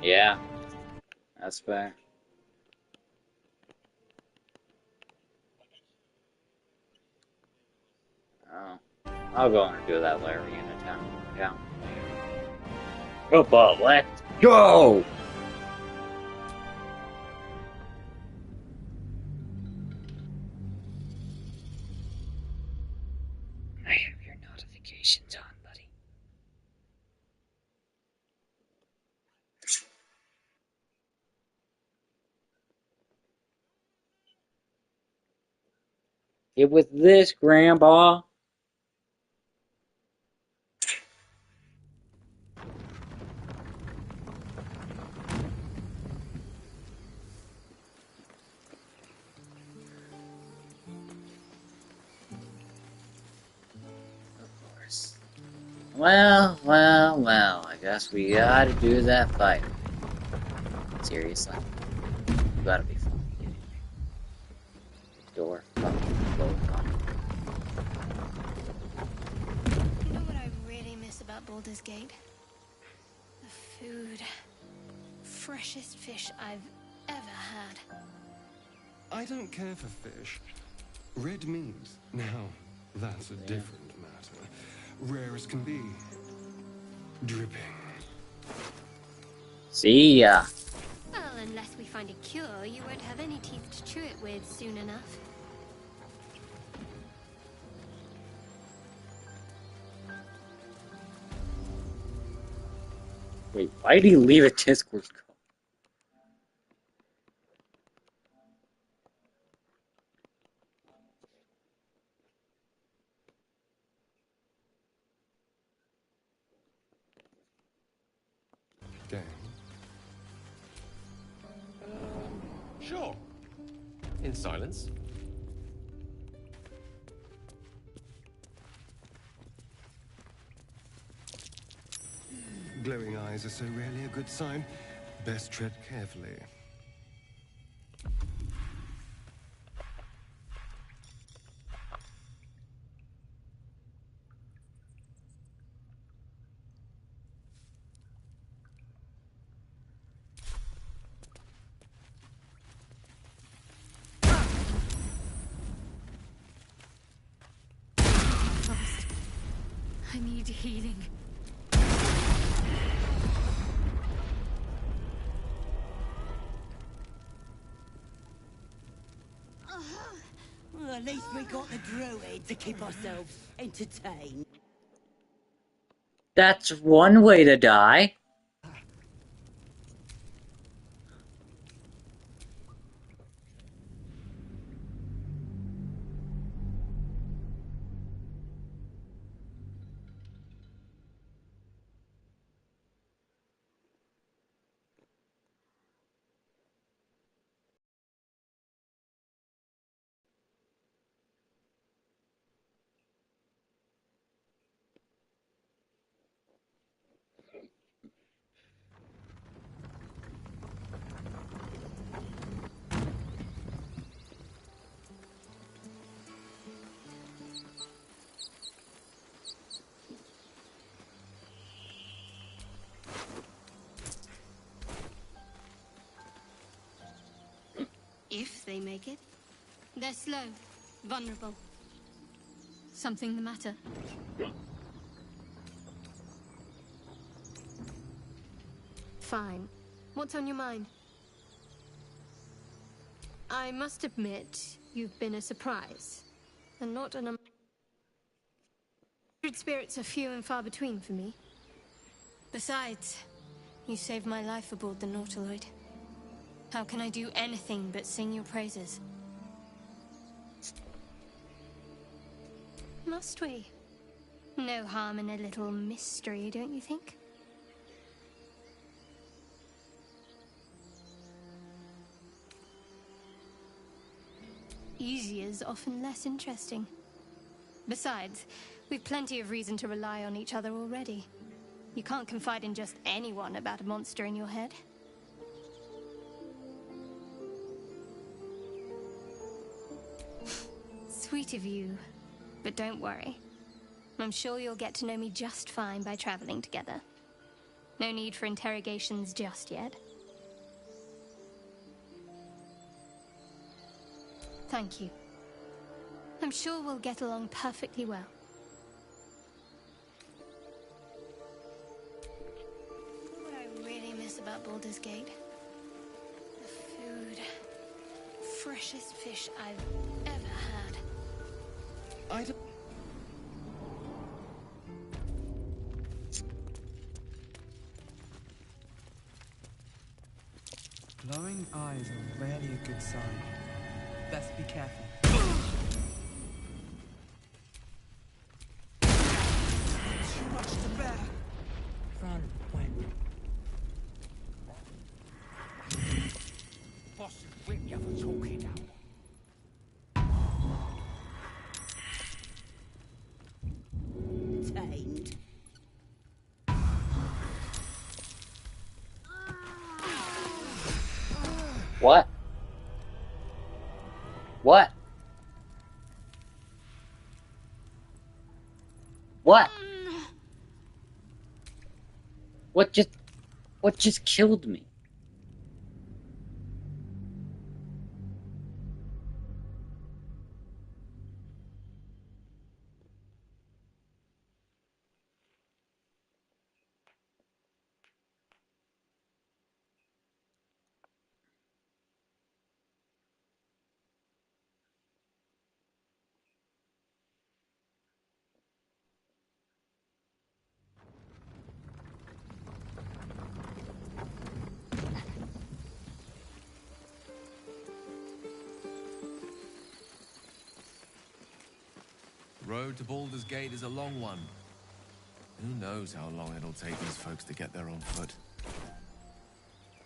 Yeah, that's fair. Oh, I'll go and do that Larry in a town. Yeah. Football, let's go! I have your notifications on, buddy. Get with this, Grandpa. Of course. Well, I guess we gotta do that fight. Seriously? You gotta be fucking kidding me. Door fucking closed on. You know what I really miss about Baldur's Gate? The food. Freshest fish I've ever had. I don't care for fish. Red meat, now, that's a different matter. Rare as can be. Dripping. See ya. Well, unless we find a cure, you won't have any teeth to chew it with soon enough. Wait, why did he leave a Discord call? Game. Sure. In silence. Glowing eyes are so rarely a good sign. Best tread carefully. I need healing. Well, at least we got the druid to keep ourselves entertained. That's one way to die. If they make it. They're slow, vulnerable. Something the matter? Fine. What's on your mind? I must admit, you've been a surprise. And not an... Spirits are few and far between for me. Besides, you saved my life aboard the Nautiloid. How can I do anything but sing your praises? Must we? No harm in a little mystery, don't you think? Easier's often less interesting. Besides, we've plenty of reason to rely on each other already. You can't confide in just anyone about a monster in your head. Sweet of you, but don't worry. I'm sure you'll get to know me just fine by traveling together. No need for interrogations just yet. Thank you. I'm sure we'll get along perfectly well. What I really miss about Baldur's Gate? The food. Freshest fish I've ever had. I don't... Glowing eyes are rarely a good sign. Best be careful. Too much to bear. Front when Boss will whip you for talking now. tamed. What? What? What? What just killed me? Road to Baldur's Gate is a long one. Who knows how long it'll take these folks to get there on foot.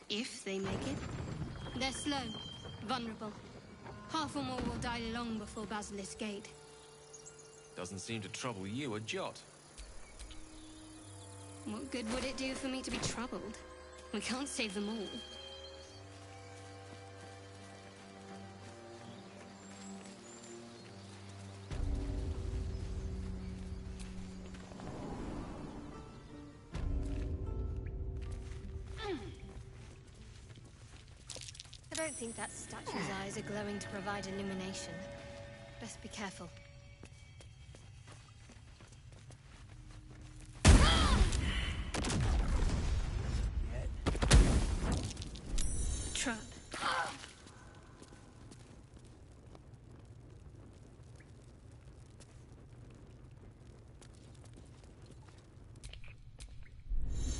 If they make it. They're slow, vulnerable. Half or more will die long before Basilisk Gate. Doesn't seem to trouble you a jot. What good would it do for me to be troubled? We can't save them all. I don't think that statue's eyes are glowing to provide illumination. Best be careful. Trap.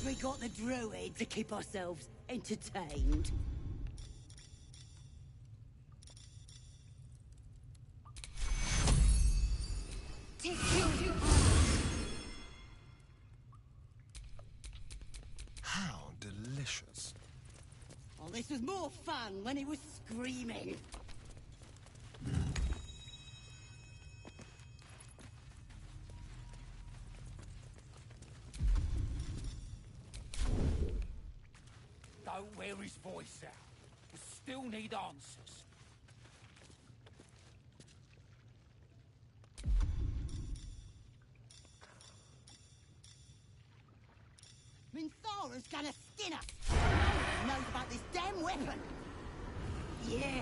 We got the druid to keep ourselves entertained. How delicious. Oh, this was more fun when he was screaming. Don't wear his voice out. We still need answers. Minthara's gonna skin us. No one knows about this damn weapon. Yeah,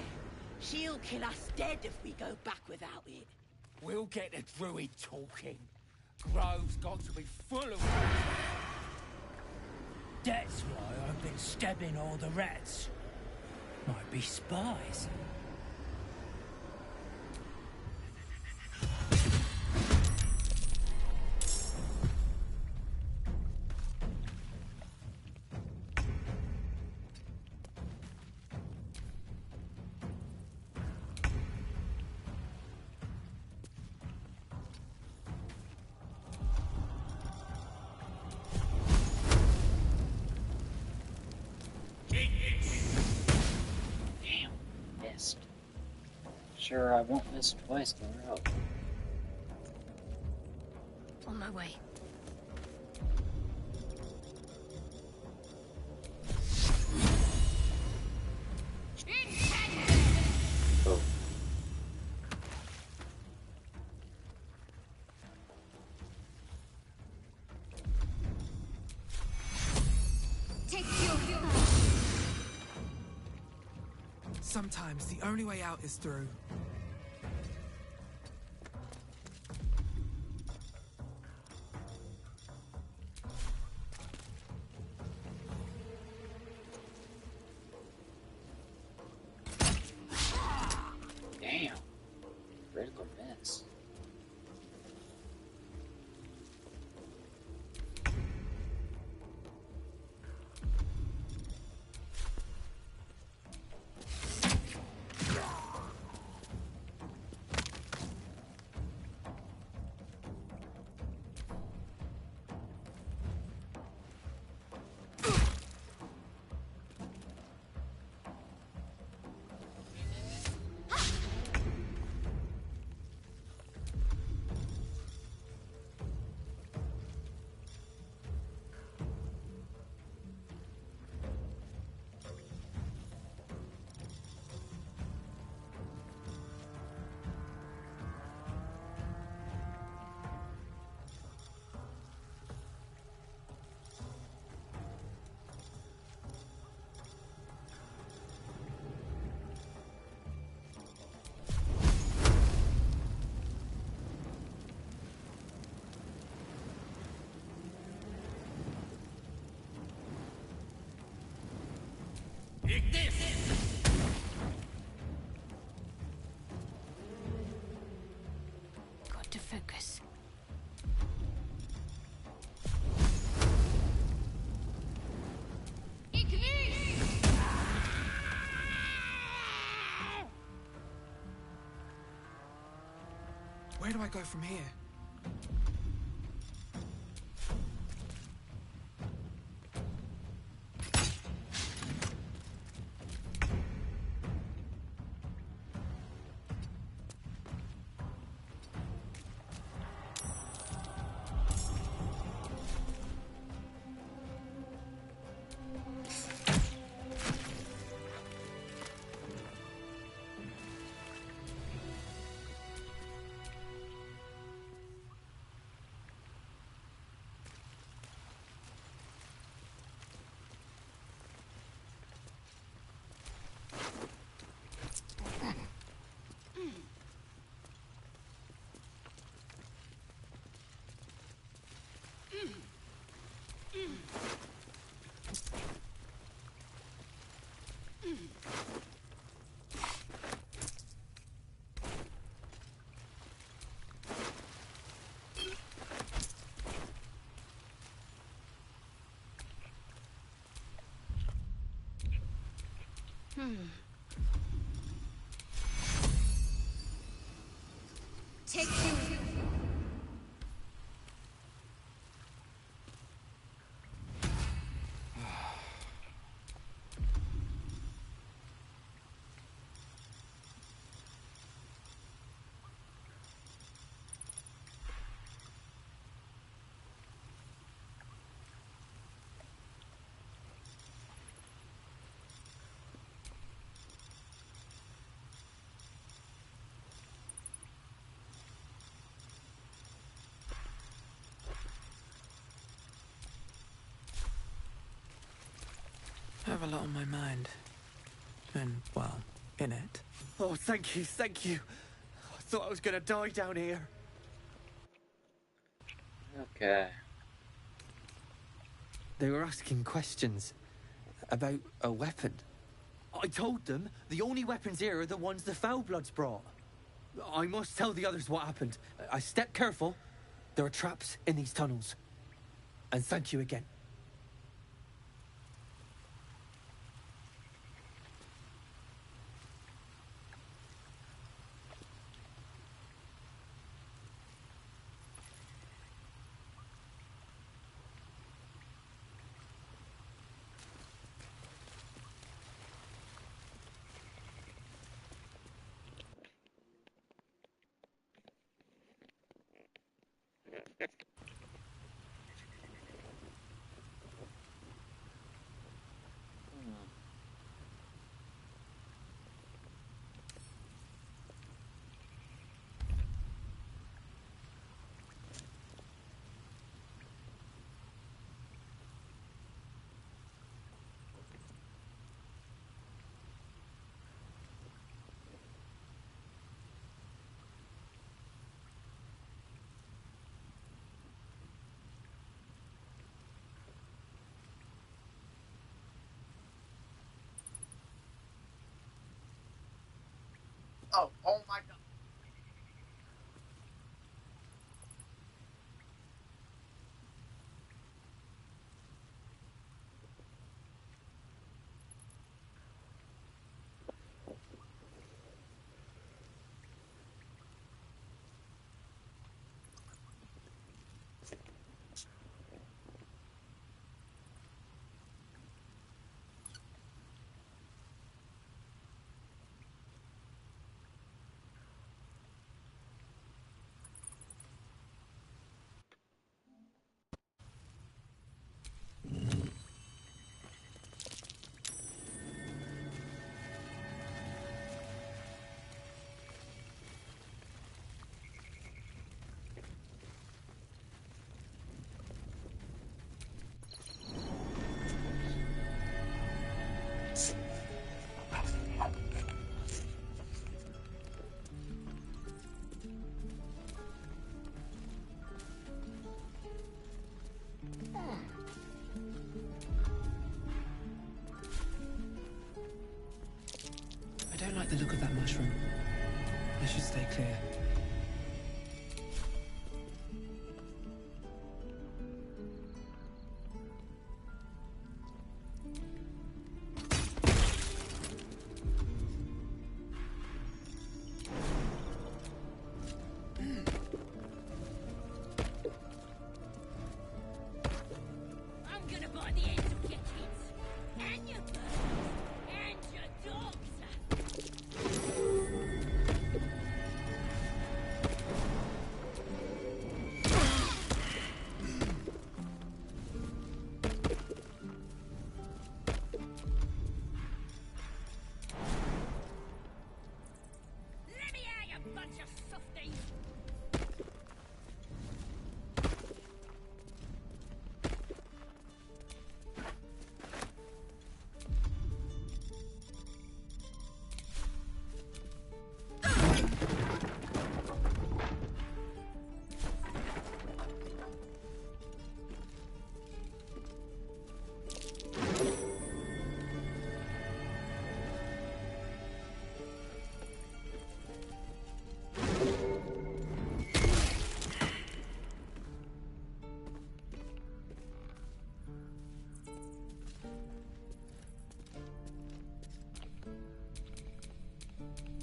she'll kill us dead if we go back without it. We'll get the druid talking. Grove's got to be full of... That's why I've been stabbing all the rats. Might be spies. Sure, I won't miss twice in a row. On my way. Oh. Sometimes the only way out is through. Damn. Critical miss. Got to focus. Where do I go from here? Take two. I have a lot on my mind. And, well, in it. Oh, thank you, thank you. I thought I was gonna die down here. Okay. They were asking questions about a weapon. I told them the only weapons here are the ones the Foulbloods brought. I must tell the others what happened. I stepped careful. There are traps in these tunnels. And thank you again. Oh, oh my god. I don't like the look of that mushroom. I should stay clear. I'm gonna buy the ends of your kids, and your birds, and your dogs. Let me out, you bunch of softies!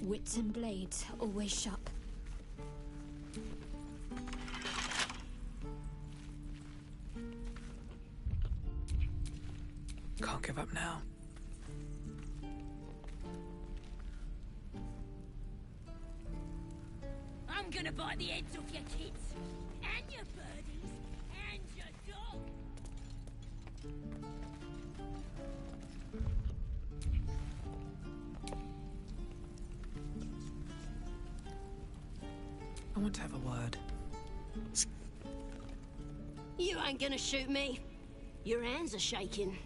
Wits and blades, always sharp. Can't give up now. I'm gonna buy the heads off your kids, and your birdies, and your dog. I want to have a word. You ain't gonna shoot me. Your hands are shaking.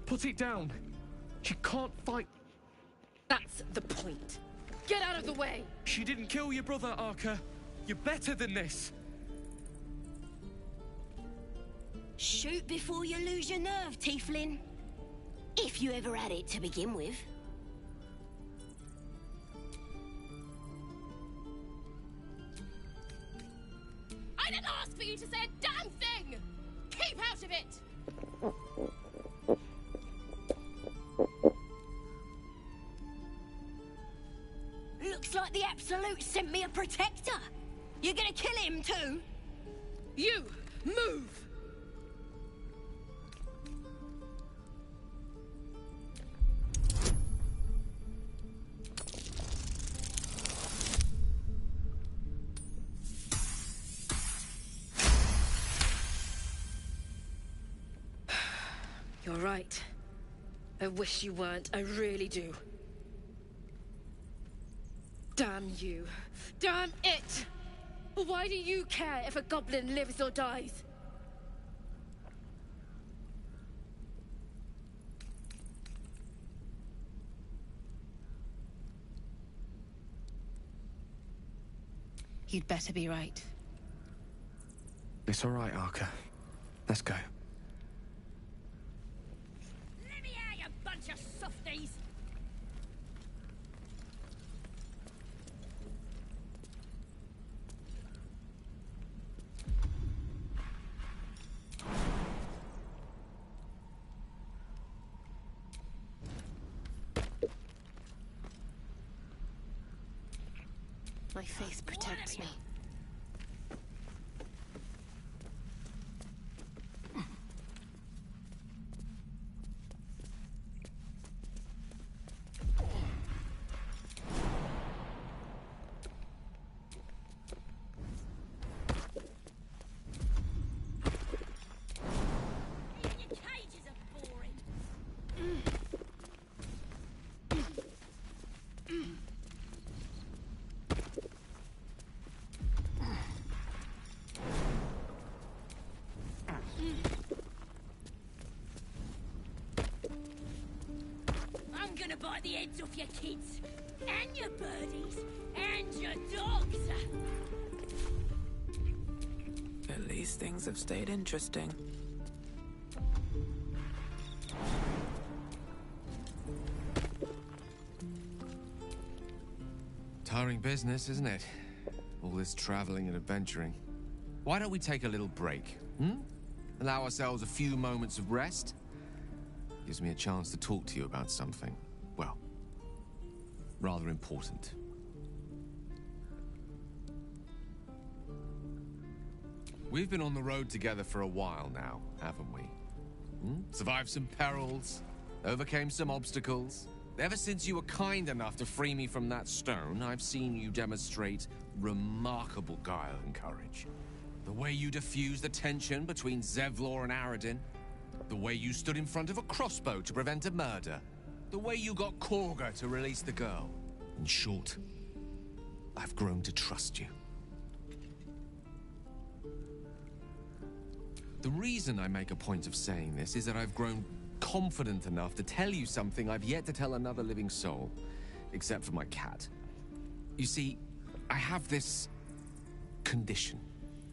Put it down. She can't fight. That's the point. Get out of the way! She didn't kill your brother, Arca. You're better than this. Shoot before you lose your nerve, Tieflin. If you ever had it to begin with. I didn't ask for you to say a damn thing! Keep out of it! Looks like the Absolute sent me a protector. You're gonna kill him too? You, move! You're right. I wish you weren't, I really do. Damn you. Damn it! Why do you care if a goblin lives or dies? You'd better be right. It's all right, Arca. Let's go. Let me out, you bunch of softies! My faith protects me. I'm gonna bite the heads off your kids, and your birdies, and your dogs. At least things have stayed interesting. Tiring business, isn't it? All this traveling and adventuring. Why don't we take a little break, hmm? Allow ourselves a few moments of rest? Gives me a chance to talk to you about something, well, rather important. We've been on the road together for a while now, haven't we? Survived some perils, overcame some obstacles. Ever since you were kind enough to free me from that stone, I've seen you demonstrate remarkable guile and courage. The way you diffused the tension between Zevlor and Aradin. The way you stood in front of a crossbow to prevent a murder. The way you got Korga to release the girl. In short, I've grown to trust you. The reason I make a point of saying this is that I've grown confident enough to tell you something I've yet to tell another living soul, except for my cat. You see, I have this condition.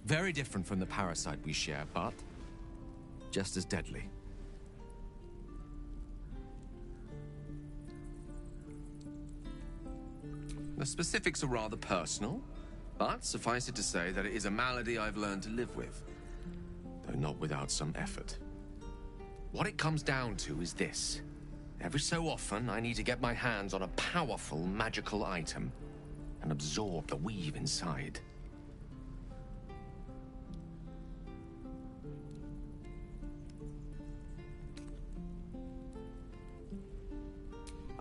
Very different from the parasite we share, but just as deadly. The specifics are rather personal, but suffice it to say that it is a malady I've learned to live with, though not without some effort. What it comes down to is this. Every so often, I need to get my hands on a powerful magical item and absorb the weave inside.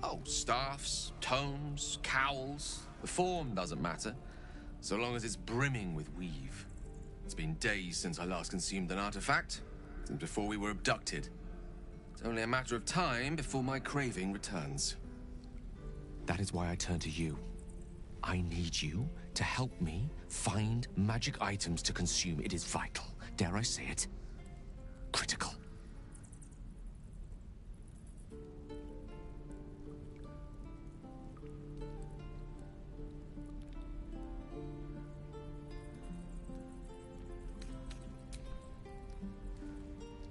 Oh, staffs, tomes, cowls. The form doesn't matter, so long as it's brimming with weave. It's been days since I last consumed an artifact, since before we were abducted. It's only a matter of time before my craving returns. That is why I turn to you. I need you to help me find magic items to consume. It is vital. Dare I say it? Critical.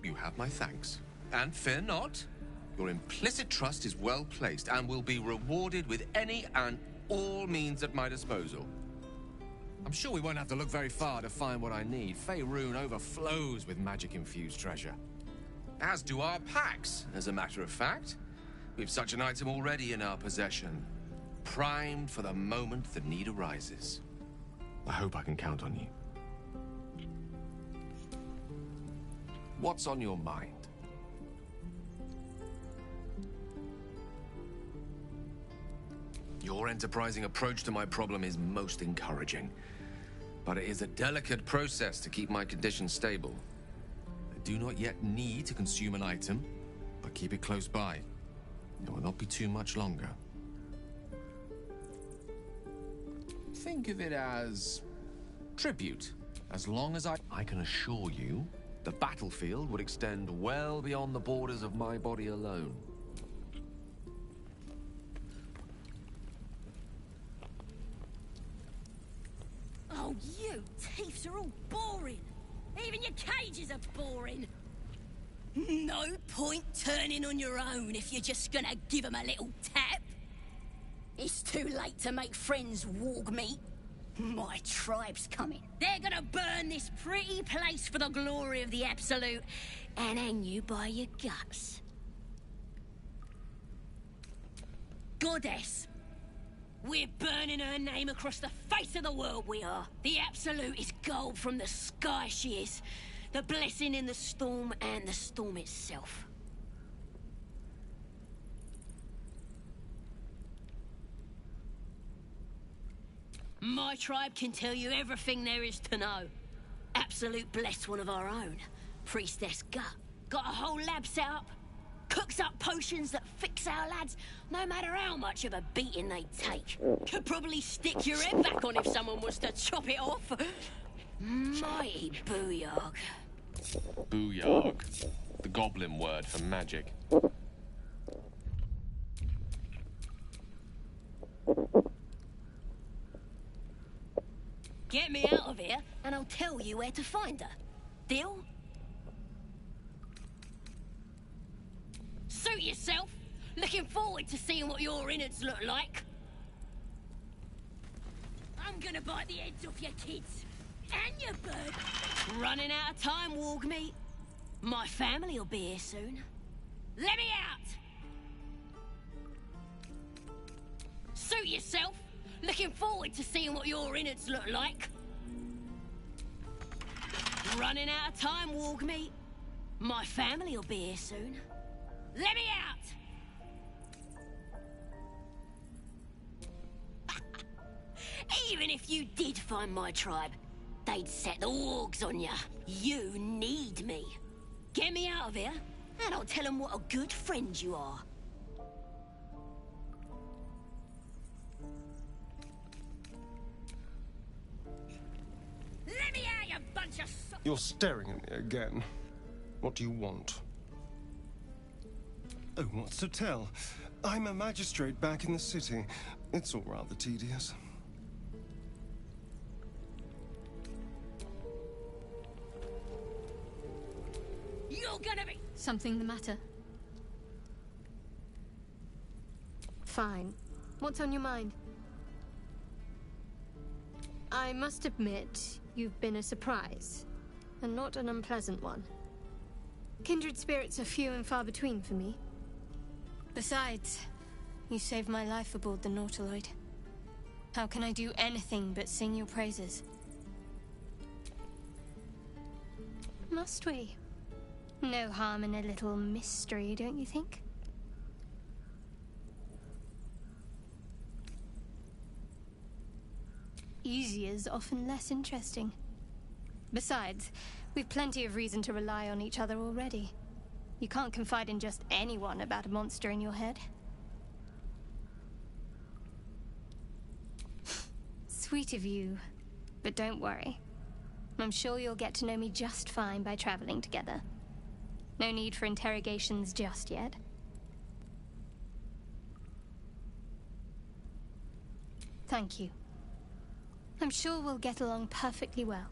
You have my thanks. And fear not. Your implicit trust is well placed and will be rewarded with any and all means at my disposal. I'm sure we won't have to look very far to find what I need. Faerun overflows with magic-infused treasure. As do our packs, as a matter of fact. We've such an item already in our possession. Primed for the moment the need arises. I hope I can count on you. What's on your mind? Your enterprising approach to my problem is most encouraging. But it is a delicate process to keep my condition stable. I do not yet need to consume an item, but keep it close by. It will not be too much longer. Think of it as tribute. As long as I can assure you, the battlefield would extend well beyond the borders of my body alone. Oh, you thieves are all boring. Even your cages are boring. No point turning on your own if you're just gonna give them a little tap. It's too late to make friends, warg meat. My tribe's coming. They're gonna burn this pretty place for the glory of the Absolute and hang you by your guts. Goddess, We're burning her name across the face of the world, we are. The absolute is gold from the sky, she is. The blessing in the storm and the storm itself. My tribe can tell you everything there is to know. Absolute blessed one of our own. Priestess Gut. Got a whole lab set up. Cooks up potions that fix our lads, no matter how much of a beating they take. Could probably stick your head back on if someone was to chop it off. Mighty booyog. Booyog. The goblin word for magic. Get me out of here, and I'll tell you where to find her. Deal? Suit yourself. Looking forward to seeing what your innards look like. I'm gonna bite the heads off your kids. And your bird. Running out of time, Wargmeat. My family will be here soon. Let me out! Suit yourself. Looking forward to seeing what your innards look like. Running out of time, Wargmeat. My family will be here soon. Let me out! Even if you did find my tribe, they'd set the wargs on you. You need me. Get me out of here, and I'll tell them what a good friend you are. Let me out, you bunch of You're staring at me again. What do you want? Oh, what's to tell? I'm a magistrate back in the city. It's all rather tedious. You're gonna be... Something the matter? Fine. What's on your mind? I must admit, you've been a surprise, and not an unpleasant one. Kindred spirits are few and far between for me. Besides, you saved my life aboard the Nautiloid. How can I do anything but sing your praises? Must we? No harm in a little mystery, don't you think? Easier's often less interesting. Besides, we've plenty of reason to rely on each other already. You can't confide in just anyone about a monster in your head. Sweet of you, but don't worry. I'm sure you'll get to know me just fine by traveling together. No need for interrogations just yet. Thank you. I'm sure we'll get along perfectly well.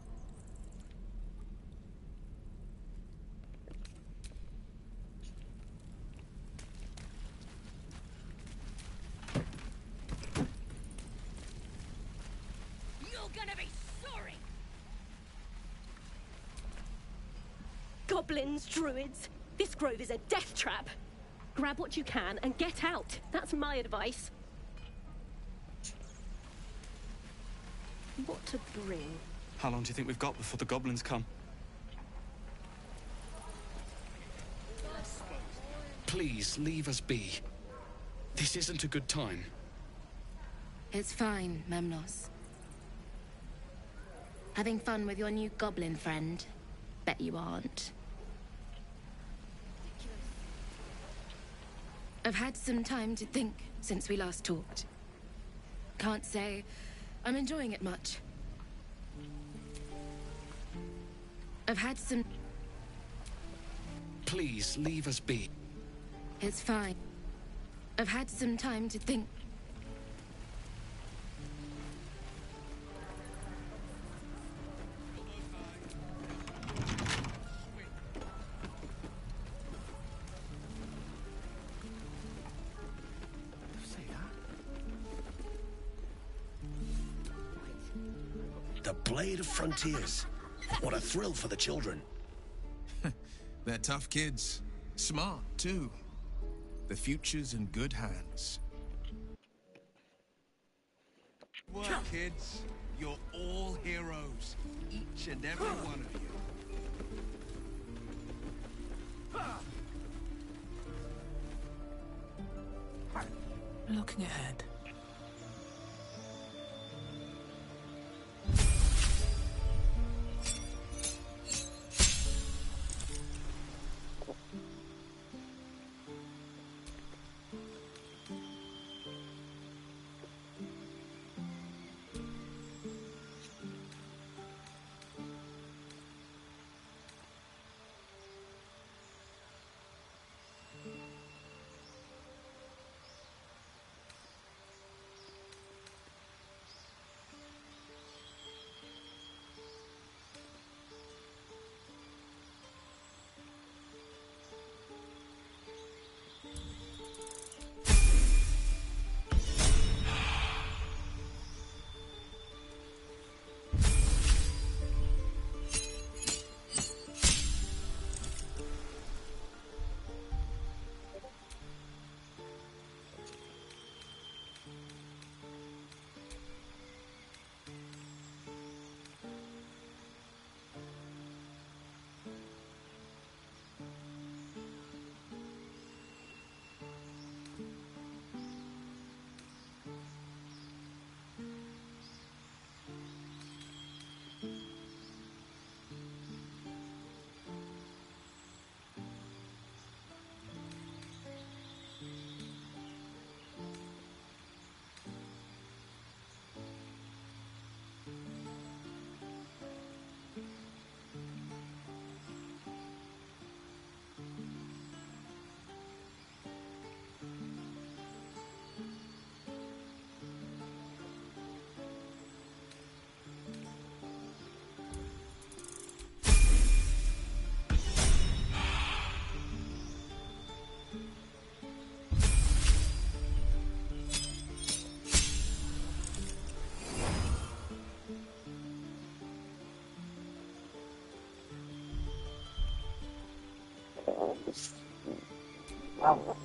You're gonna be sorry! Goblins, druids. This grove is a death trap. Grab what you can and get out. That's my advice. What to bring? How long do you think we've got before the goblins come? Please, leave us be. This isn't a good time. It's fine, Memnos. Having fun with your new goblin friend? Bet you aren't. I've had some time to think since we last talked. Can't say I'm enjoying it much. I've had some... Please, leave us be. It's fine. I've had some time to think. The Blade of Frontiers. What a thrill for the children. They're tough kids. Smart, too. The future's in good hands. Work, kids. You're all heroes. Each and every one of you. Looking ahead. Wow.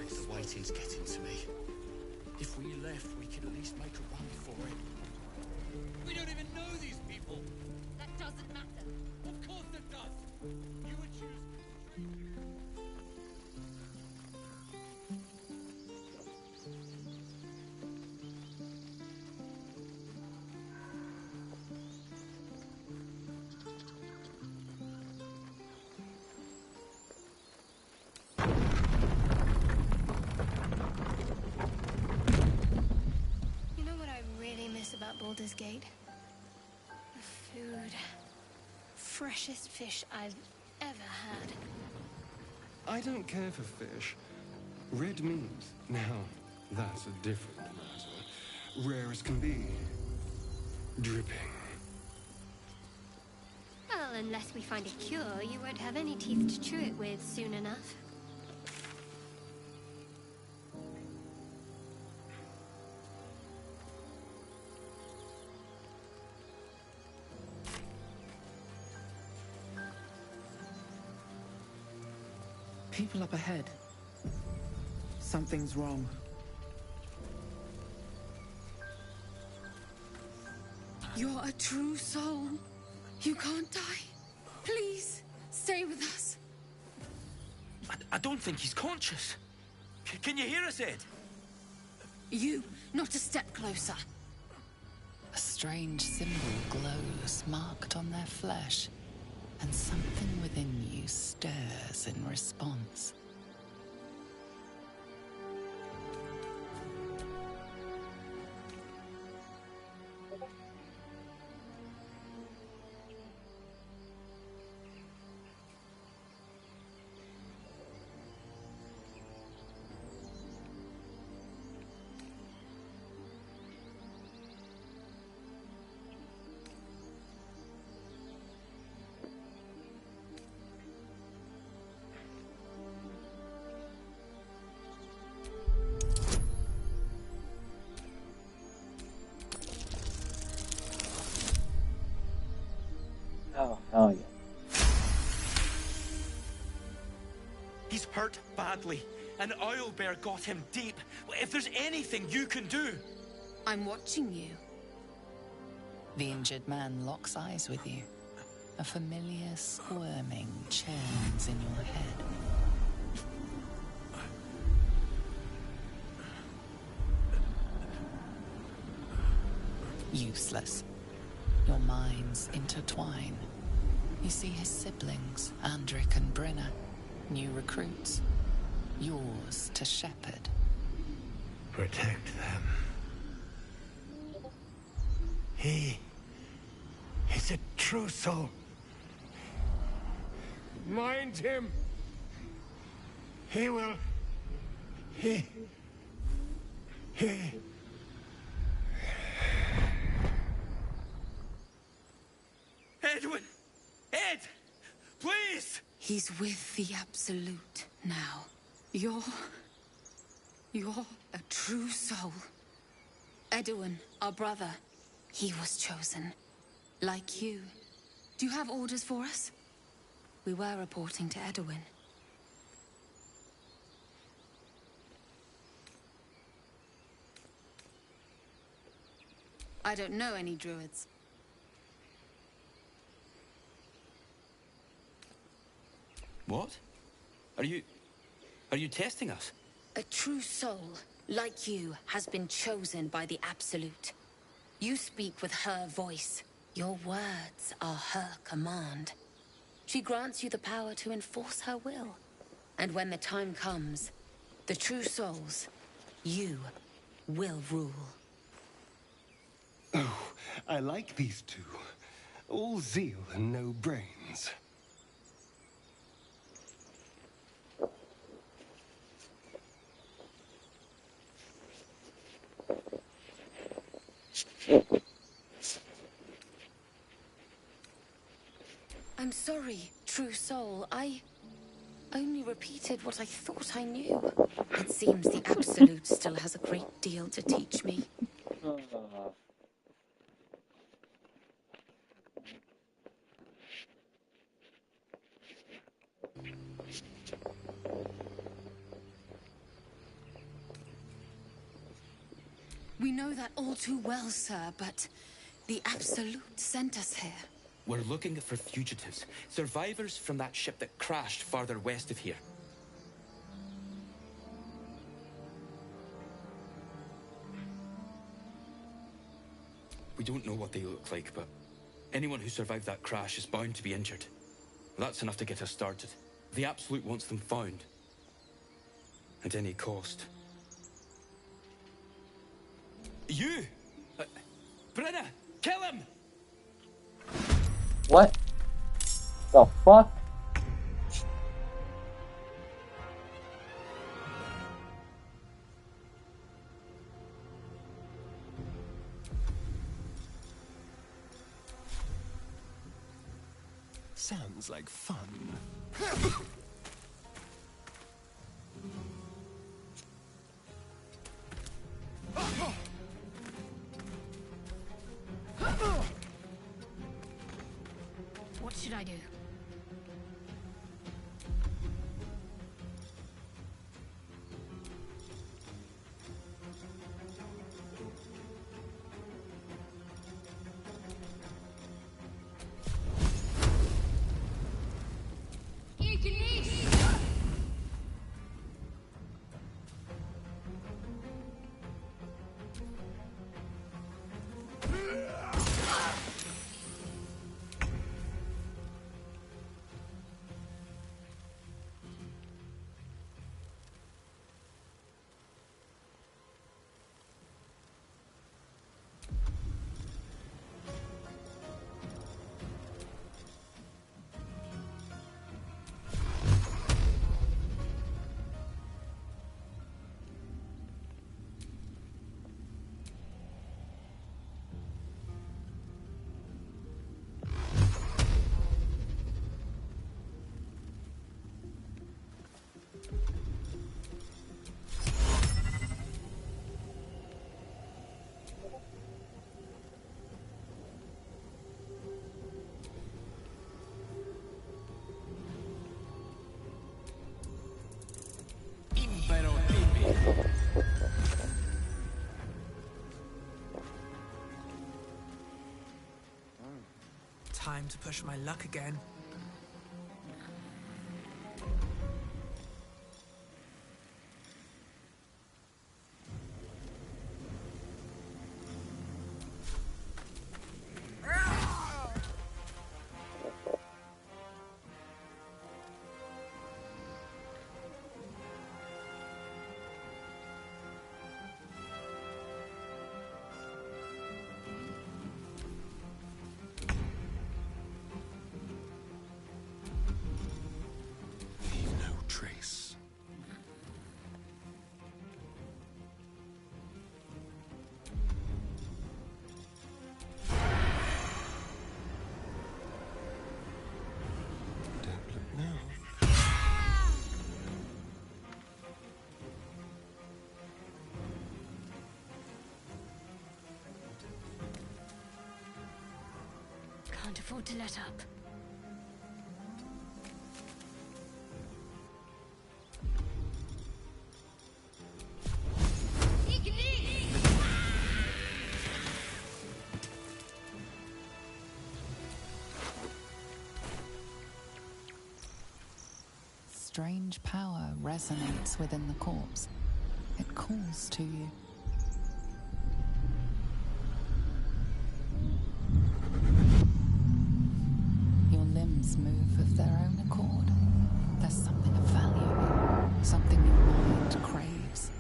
The waiting's getting to me. If we left, we could at least make a run for it. We don't even know these people. That doesn't matter. Of course it does. You would choose. Baldur's Gate. The food. Freshest fish I've ever had. I don't care for fish. Red meat, now, that's a different matter. Rare as can be. Dripping. Well, unless we find a cure, you won't have any teeth to chew it with soon enough. People up ahead. Something's wrong. You're a true soul. You can't die. Please, stay with us. I don't think he's conscious. Can you hear us, Ed? You, not a step closer. A strange symbol glows, marked on their flesh, and something within you stirs in response. Oh, yeah. He's hurt badly, and Owlbear got him deep. If there's anything you can do... I'm watching you. The injured man locks eyes with you. A familiar squirming churns in your head. Useless. Your minds intertwine. You see his siblings, Andric and Brynna, new recruits, yours to shepherd. Protect them. He is a true soul. Mind him. He will. He. Edwin! Ed! Please! He's with the Absolute now. You're a true soul. Edwin, our brother, he was chosen. Like you. Do you have orders for us? We were reporting to Edwin. I don't know any druids. What? Are you testing us? A true soul, like you, has been chosen by the Absolute. You speak with her voice. Your words are her command. She grants you the power to enforce her will. And when the time comes, the true souls, you will rule. Oh, I like these two. All zeal and no brains. I'm sorry, true soul. I only repeated what I thought I knew. It seems the Absolute still has a great deal to teach me. We know that all too well, sir, but the Absolute sent us here. We're looking for fugitives. Survivors from that ship that crashed farther west of here. We don't know what they look like, but anyone who survived that crash is bound to be injured. That's enough to get us started. The Absolute wants them found. At any cost. You! Brenna, kill him! What the fuck? Sounds like fun. What should I do? Time to push my luck again. Can't afford to let up. Strange power resonates within the corpse. It calls to you. Your limbs move of their own accord. There's something of value, something your mind craves.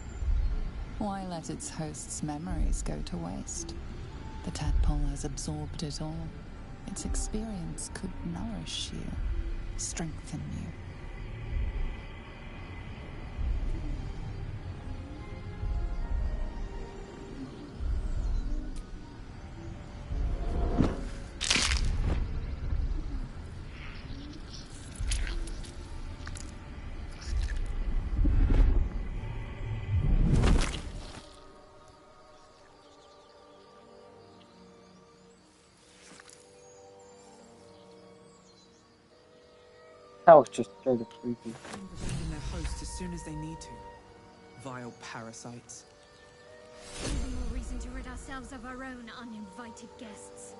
Why let its host's memories go to waste? The tadpole has absorbed it all. Its experience could nourish you, strengthen you. That was just straight up creepy. Bringing their host as soon as they need to. Vile parasites. Even more reason to rid ourselves of our own uninvited guests.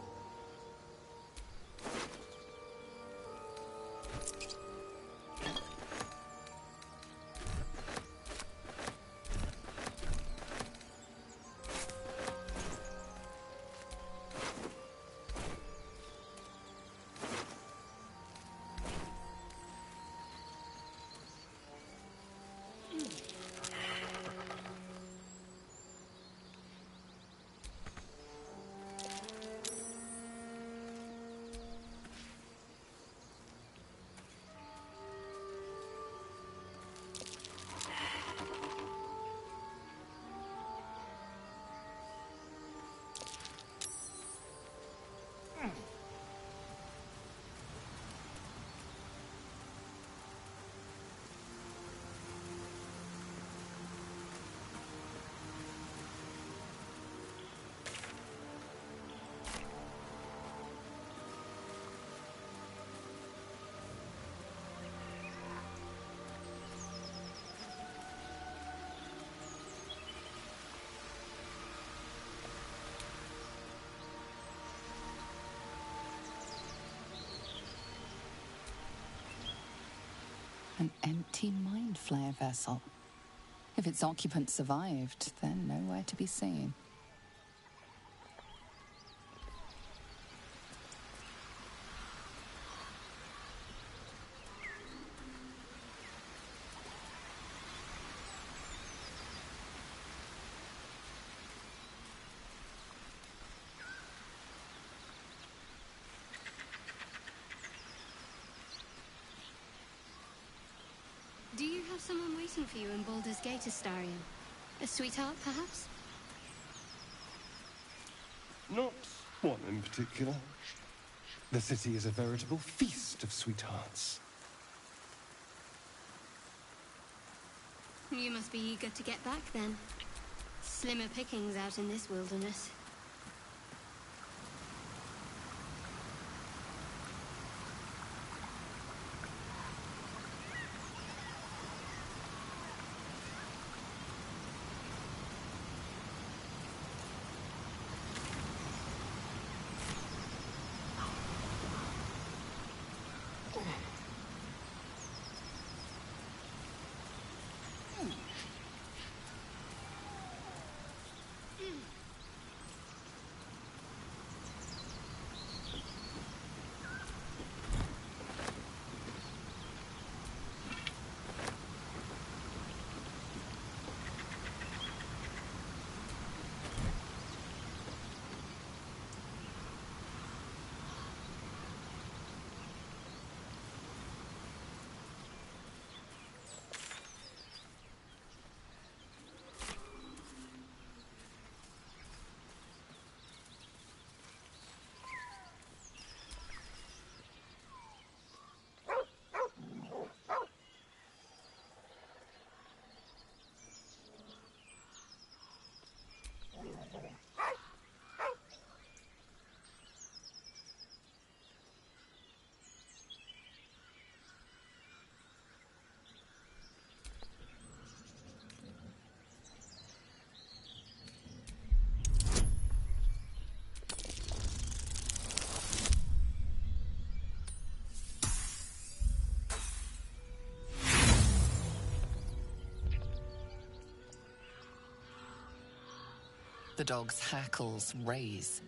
An empty mind flare vessel. If its occupant survived, they're nowhere to be seen. Do you have someone waiting for you in Baldur's Gate, Astarion? A sweetheart, perhaps? Not one in particular. The city is a veritable feast of sweethearts. You must be eager to get back, then. Slimmer pickings out in this wilderness. The dog's hackles raise.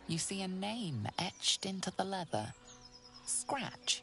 You see a name etched into the leather. Scratch.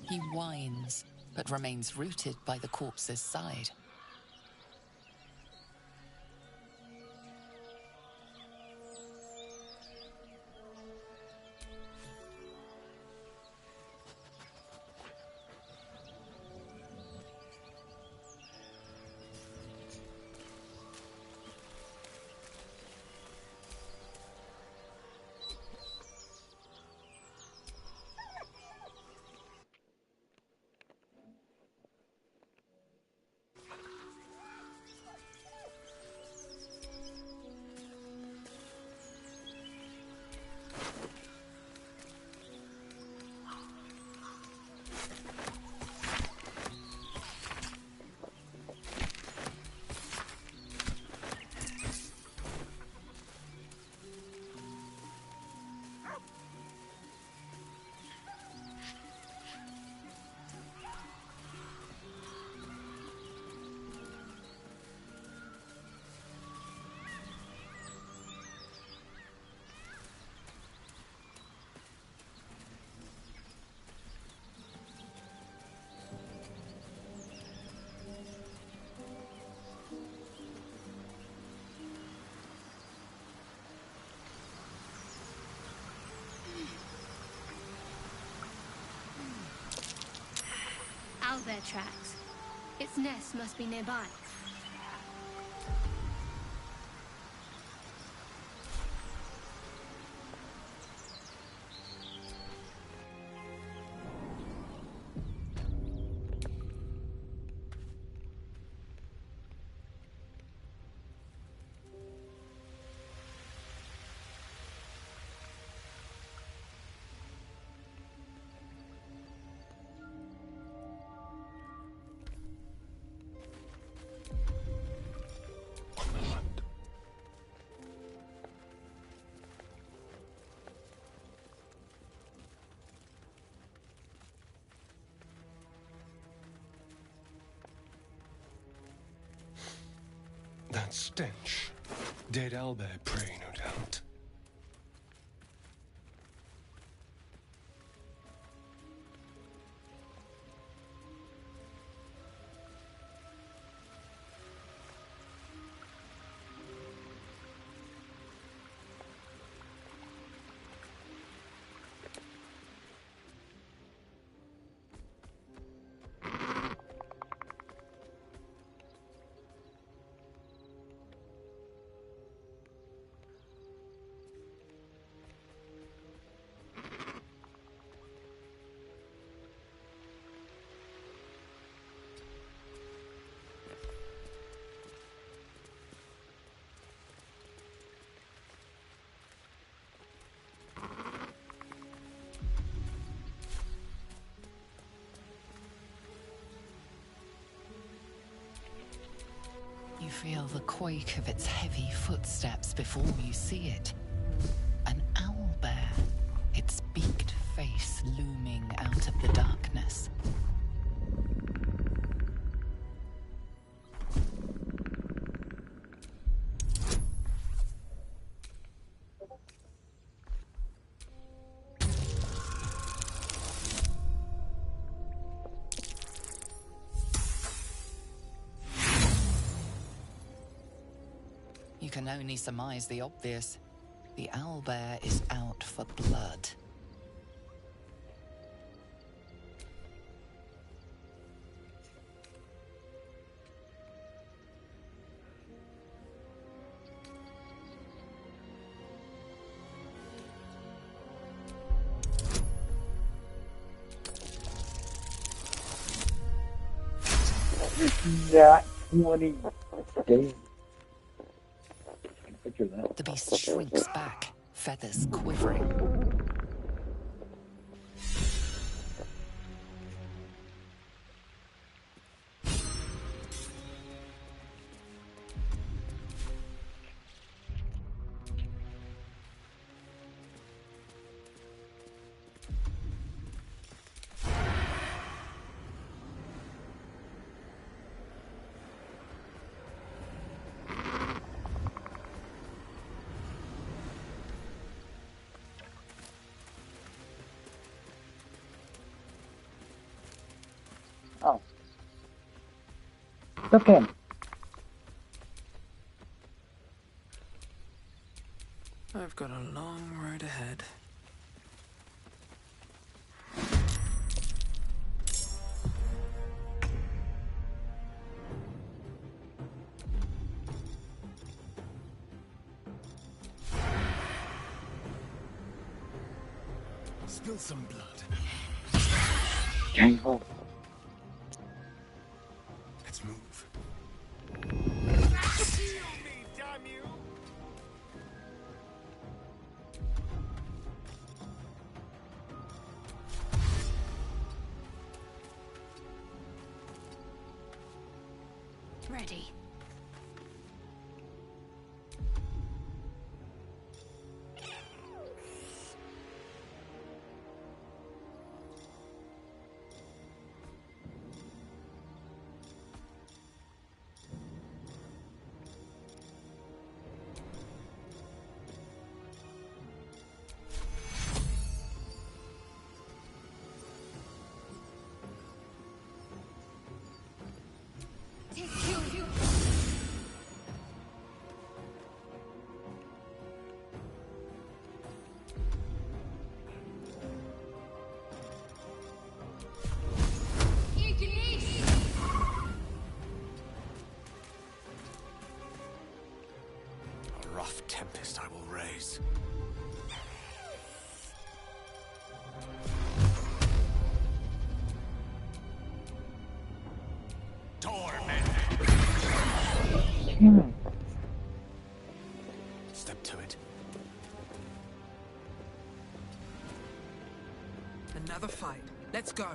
He whines, but remains rooted by the corpse's side. Owlbear tracks. Its nest must be nearby. That stench. Dead owlbear prey, no doubt. You feel the quake of its heavy footsteps before you see it. An owlbear, its beaked face looming out of the darkness. You can only surmise the obvious. The owlbear is out for blood. Not 20. Damn. Picture that. The beast shrinks back, feathers quivering. Oh. It's okay. I've got a long road ahead. Spill some blood. Gang home. Let's move. Ready. Take you. rough tempest I will raise. Step to it. Another fight. Let's go.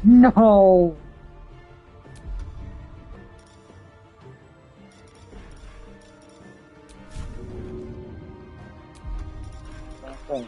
No! Okay.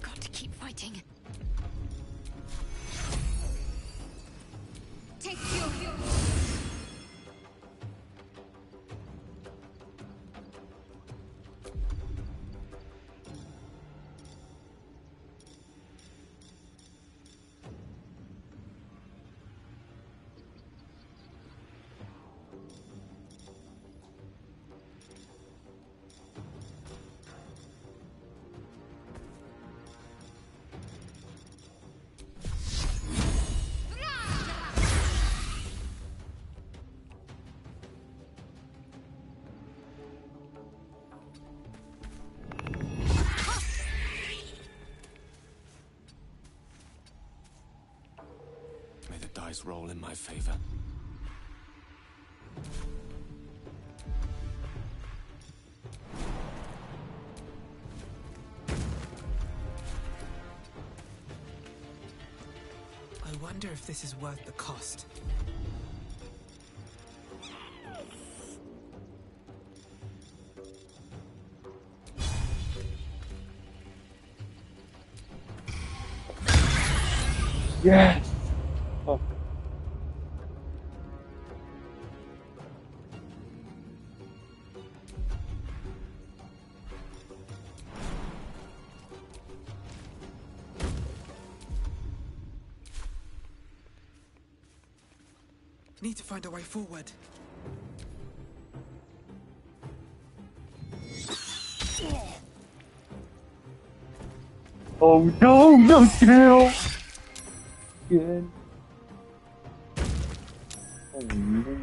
Got to keep fighting. Take you. May the dice roll in my favor. I wonder if this is worth the cost. Yes! Fuck. Need to find a way forward. Oh no, no tail! Good. Oh no.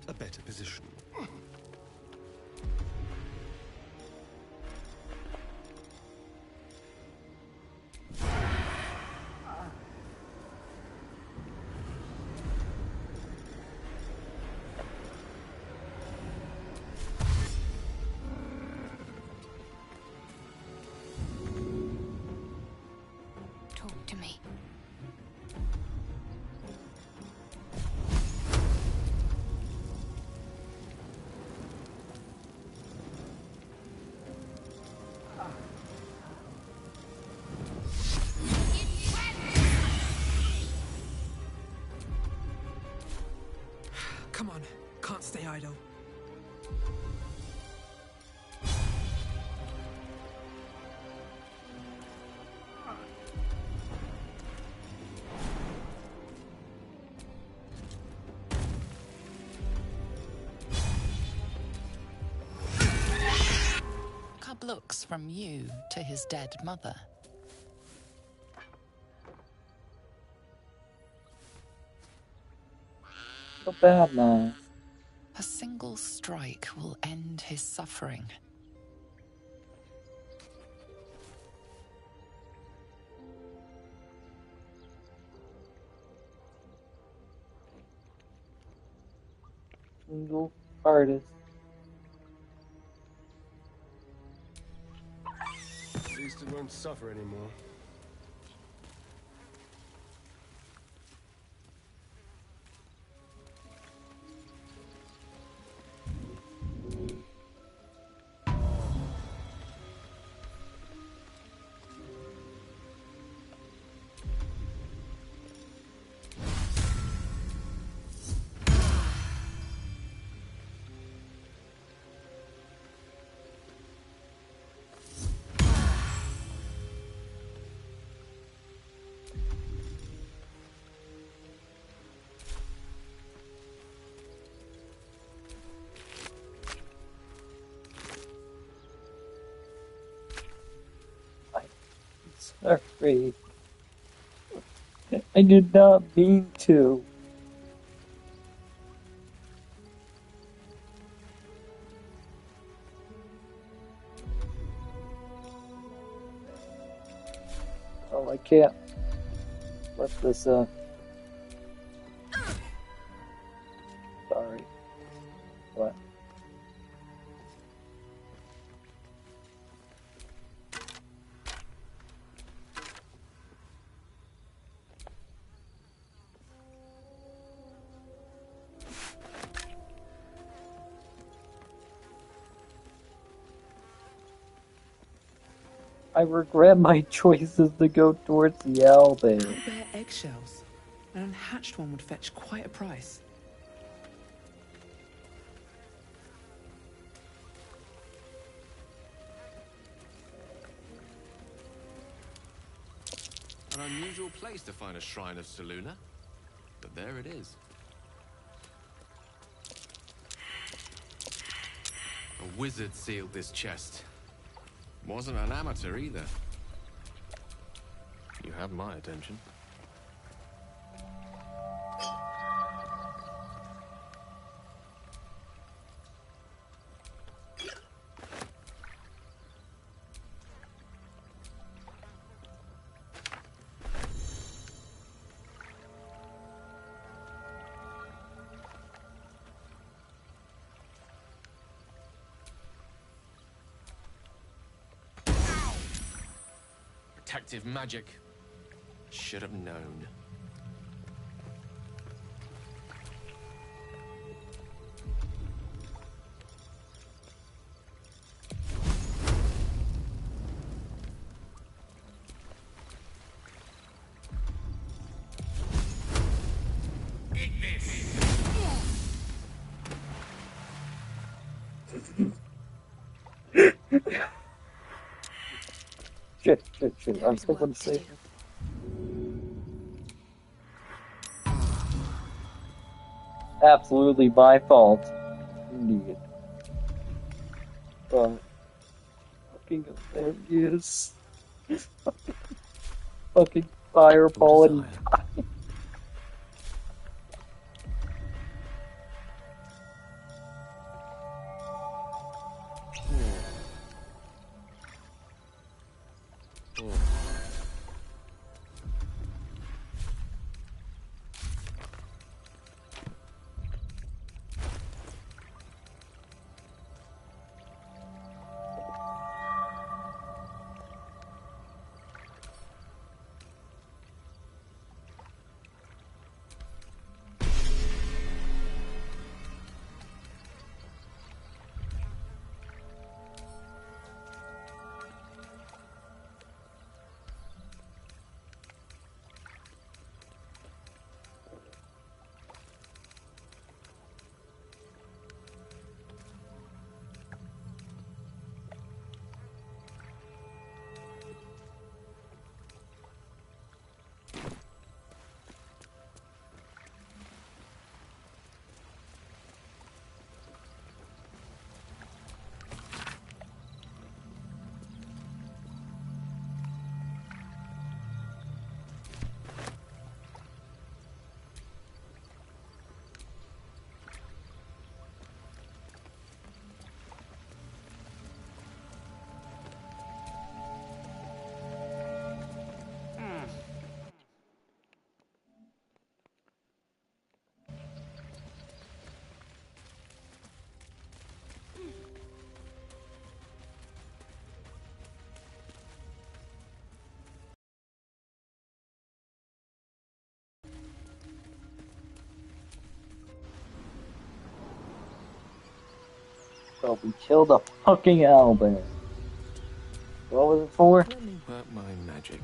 A better position. Talk to me. Come on, can't stay idle. Cub looks from you to his dead mother. so bad now. A single strike will end his suffering. Single artist. At least it won't suffer anymore. Sorry. I did not mean to. Oh, I can't let this, Sorry. What? I regret my choices to go towards the owl there. Bear eggshells. An unhatched one would fetch quite a price. An unusual place to find a shrine of Seluna, but there it is. A wizard sealed this chest. Wasn't an amateur either. You have my attention. Protective magic. Should have known. Shit. I'm still going to say. Absolutely my fault. Indeed. But fucking there he is. Fucking fireball and So we killed a fucking owlbear. What was it for? Let me work my magic.